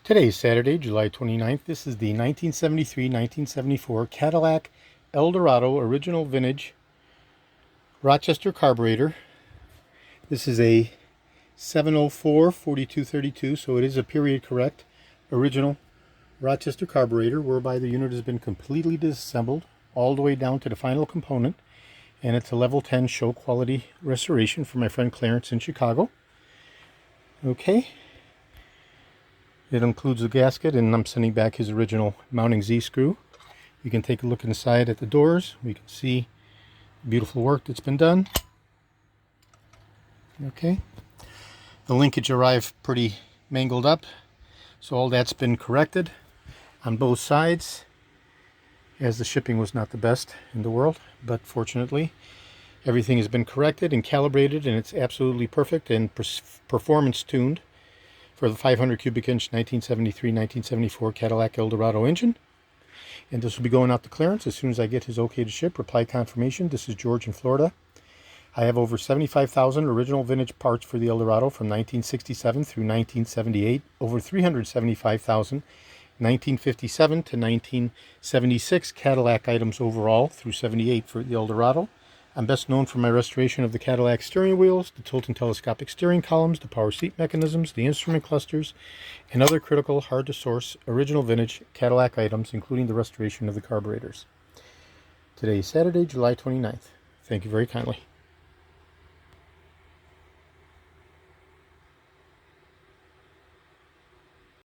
Today is Saturday, July 29th. This is the 1973-1974 Cadillac Eldorado Original Vintage Rochester Carburetor. This is a 704-4232, so it is a period correct original Rochester carburetor, whereby the unit has been completely disassembled all the way down to the final component, and it's a level 10 show quality restoration from my friend Clarence in Chicago. Okay. It includes the gasket, and I'm sending back his original mounting Z-screw. You can take a look inside at the doors. We can see the beautiful work that's been done. Okay. The linkage arrived pretty mangled up, so all that's been corrected on both sides, as the shipping was not the best in the world, but fortunately everything has been corrected and calibrated, and it's absolutely perfect and performance tuned for the 500 cubic inch 1973-1974 Cadillac Eldorado engine. And this will be going out to Clarence as soon as I get his okay to ship. Reply confirmation. This is George in Florida. I have over 75,000 original vintage parts for the Eldorado from 1967 through 1978. Over 375,000 1957 to 1976 Cadillac items overall through 78 for the Eldorado. I'm best known for my restoration of the Cadillac steering wheels, the tilt and telescopic steering columns, the power seat mechanisms, the instrument clusters, and other critical, hard-to-source, original vintage Cadillac items, including the restoration of the carburetors. Today is Saturday, July 29th. Thank you very kindly.